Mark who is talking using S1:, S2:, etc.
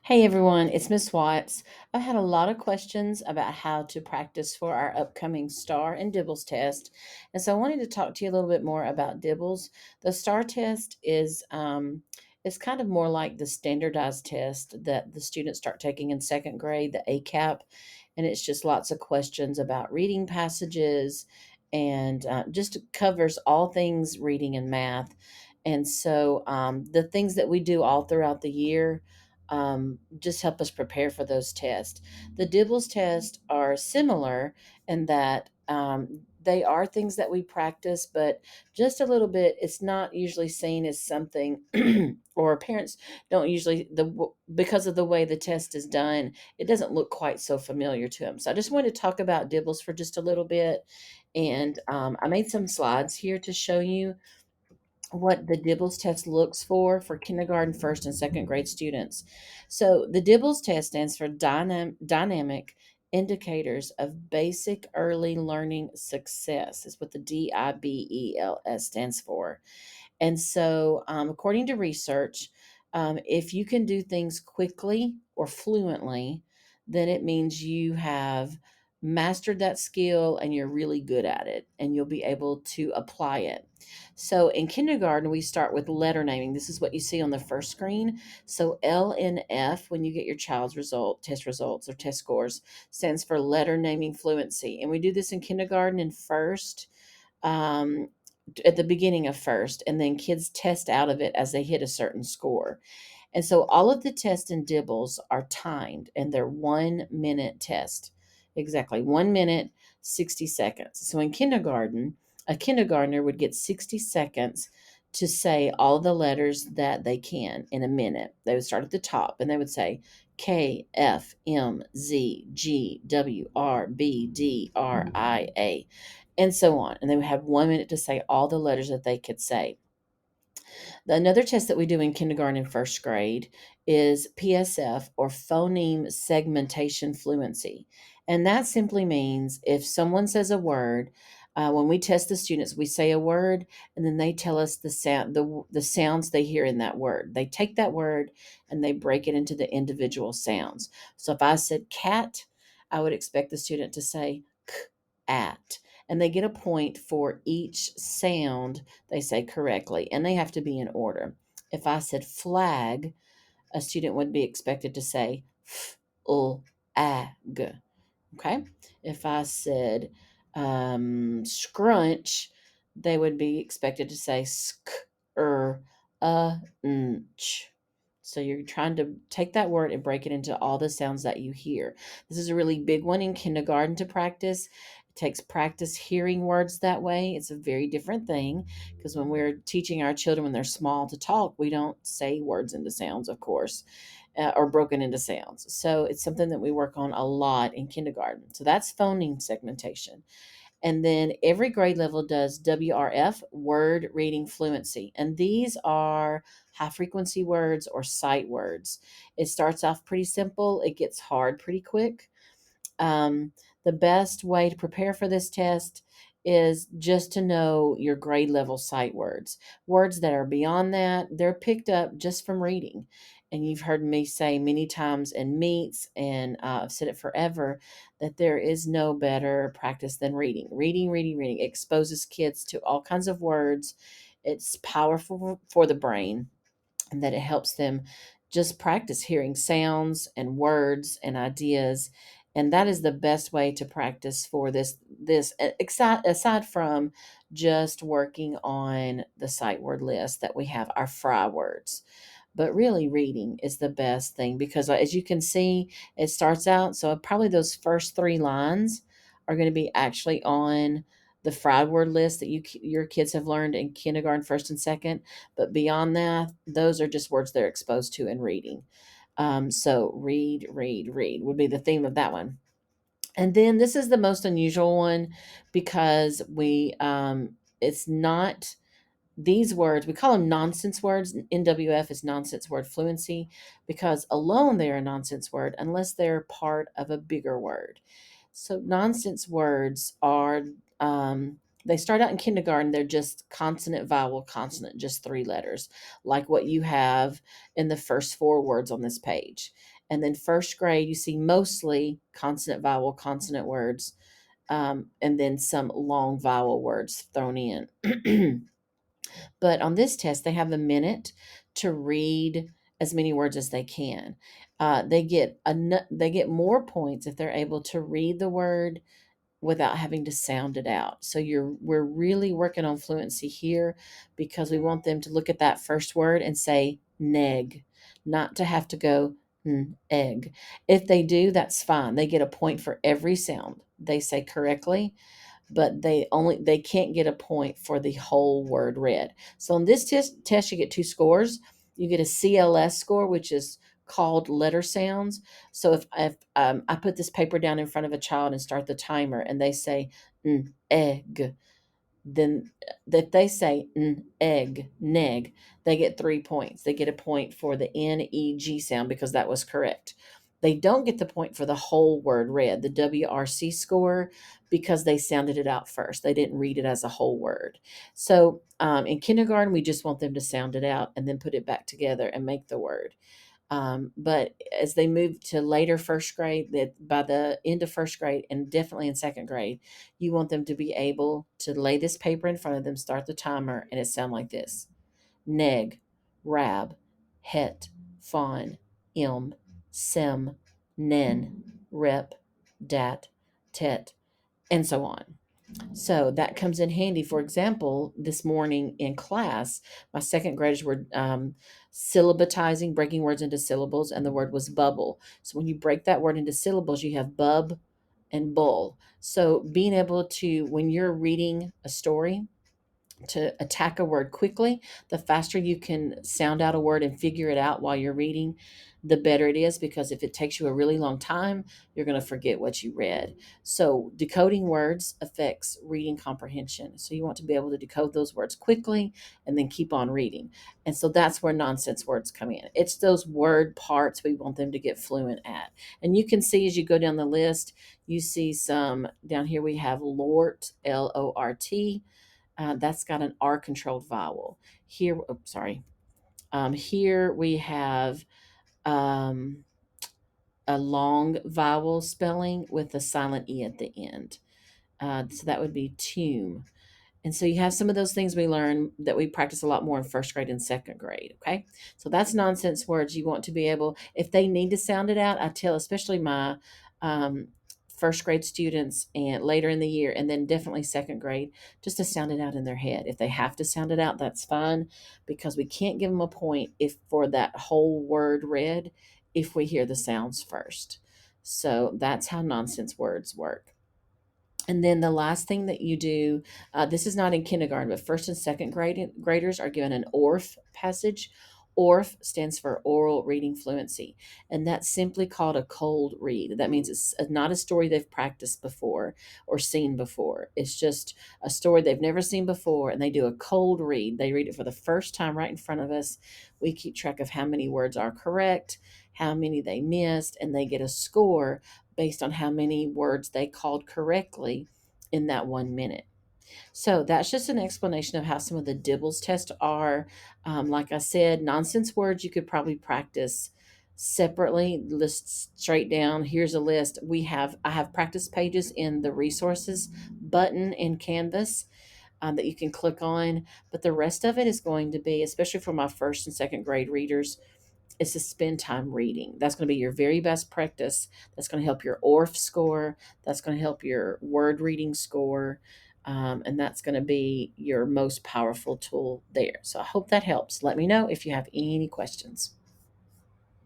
S1: Hey everyone, it's Miss Watts. I've had a lot of questions about how to practice for our upcoming STAR and DIBELS test. And so I wanted to talk to you a little bit more about DIBELS. The STAR test is kind of more like the standardized test that the students start taking in second grade, the ACAP. And it's just lots of questions about reading passages and just covers all things reading and math. And so the things that we do all throughout the year just help us prepare for those tests. The DIBELS tests are similar in that they are things that we practice, but just a little bit. It's not usually seen as something, or parents don't usually because of the way the test is done. It doesn't look quite so familiar to them. So I just wanted to talk about DIBELS for just a little bit, and I made some slides here to show you what the DIBELS test looks for kindergarten, first, and second grade students. So the DIBELS test stands for Dynamic Indicators of Basic Early Learning Success. Is what the DIBELS stands for. And so, according to research, if you can do things quickly or fluently, then it means you have mastered that skill and you're really good at it and you'll be able to apply it. So, in kindergarten, we start with letter naming. This is what you see on the first screen. So, LNF, when you get your child's test results or test scores, stands for letter naming fluency. And we do this in kindergarten and first. Um, at the beginning of first, and then kids test out of it as they hit a certain score. And so all of the tests in DIBELS are timed and they're 1 minute test. Exactly 1 minute, 60 seconds. So in kindergarten, a kindergartner would get 60 seconds to say all the letters that they can in a minute. They would start at the top and they would say K, F, M, Z, G, W, R, B, D, R, I, A, and so on. And they would have 1 minute to say all the letters that they could say. Another test that we do in kindergarten and first grade is PSF, or phoneme segmentation fluency. And that simply means if someone says a word, when we test the students, we say a word and then they tell us the sounds they hear in that word. They take that word and they break it into the individual sounds. So if I said cat, I would expect the student to say k, at, and they get a point for each sound they say correctly, and they have to be in order. If I said flag, a student would be expected to say ag. Okay. If I said scrunch, they would be expected to say sk nch. So you're trying to take that word and break it into all the sounds that you hear. This is a really big one in kindergarten to practice. It takes practice hearing words that way. It's a very different thing because when we're teaching our children when they're small to talk, we don't say words into sounds, of course, or broken into sounds. So it's something that we work on a lot in kindergarten. So that's phoneme segmentation. And then every grade level does WRF, word reading fluency. And these are high frequency words or sight words. It starts off pretty simple, it gets hard pretty quick. Um, the best way to prepare for this test is just to know your grade level sight words. Words that are beyond that, they're picked up just from reading. And you've heard me say many times in meets, and I've said it forever, that there is no better practice than reading. Reading exposes kids to all kinds of words. It's powerful for the brain, and that it helps them just practice hearing sounds and words and ideas. And that is the best way to practice for this aside from just working on the sight word list that we have, our fry words. But really reading is the best thing because as you can see, it starts out, so probably those first 3 lines are going to be actually on the fried word list that your kids have learned in kindergarten, first and second. But beyond that, those are just words they're exposed to in reading. So read would be the theme of that one. And then this is the most unusual one because it's not these words, we call them nonsense words. NWF is nonsense word fluency because alone they're a nonsense word unless they're part of a bigger word. So nonsense words are They start out in kindergarten, they're just consonant, vowel, consonant, just three letters, like what you have in the first four words on this page. And then first grade, you see mostly consonant, vowel, consonant words, and then some long vowel words thrown in. But on this test, they have a minute to read as many words as they can. They get more points if they're able to read the word without having to sound it out. So we're really working on fluency here because we want them to look at that first word and say neg, not to have to go egg. If they do, that's fine. They get a point for every sound they say correctly, but they can't get a point for the whole word read. So on this test you get two scores. You get a CLS score, which is called letter sounds. So if I put this paper down in front of a child and start the timer and they say egg, then if they say egg, neg, they get 3 points. They get a point for the NEG sound because that was correct. They don't get the point for the whole word read, the WRC score, because they sounded it out first. They didn't read it as a whole word. So in kindergarten, we just want them to sound it out and then put it back together and make the word. But as they move to later first grade, that by the end of first grade and definitely in second grade, you want them to be able to lay this paper in front of them, start the timer, and it sound like this: neg, rab, het, fawn, im, sim, nen, rep, dat, tet, and so on. So that comes in handy. For example, this morning in class, my second graders were syllabatizing, breaking words into syllables, and the word was bubble. So when you break that word into syllables, you have bub and bull. So being able to, when you're reading a story, to attack a word quickly, the faster you can sound out a word and figure it out while you're reading, the better it is, because if it takes you a really long time, you're going to forget what you read. So decoding words affects reading comprehension. So you want to be able to decode those words quickly and then keep on reading. And so that's where nonsense words come in. It's those word parts we want them to get fluent at. And you can see as you go down the list, you see some down here. We have Lort, LORT. That's got an R controlled vowel. Here, oh, sorry. Here we have um, a long vowel spelling with a silent E at the end. So that would be tomb. And so you have some of those things we learn that we practice a lot more in first grade and second grade. Okay. So that's nonsense words. You want to be able, if they need to sound it out, I tell especially my um, first grade students and later in the year, and then definitely second grade, just to sound it out in their head. If they have to sound it out, that's fine, because we can't give them a point if for that whole word read if we hear the sounds first. So that's how nonsense words work. And then the last thing that you do, this is not in kindergarten, but first and second graders are given an ORF passage. ORF stands for oral reading fluency, and that's simply called a cold read. That means it's not a story they've practiced before or seen before. It's just a story they've never seen before, and they do a cold read. They read it for the first time right in front of us. We keep track of how many words are correct, how many they missed, and they get a score based on how many words they called correctly in that 1 minute. So that's just an explanation of how some of the DIBELS tests are. Like I said, nonsense words you could probably practice separately. List straight down. Here's a list. I have practice pages in the resources button in Canvas that you can click on. But the rest of it is going to be, especially for my first and second grade readers, is to spend time reading. That's going to be your very best practice. That's going to help your ORF score. That's going to help your word reading score. And that's going to be your most powerful tool there. So I hope that helps. Let me know if you have any questions.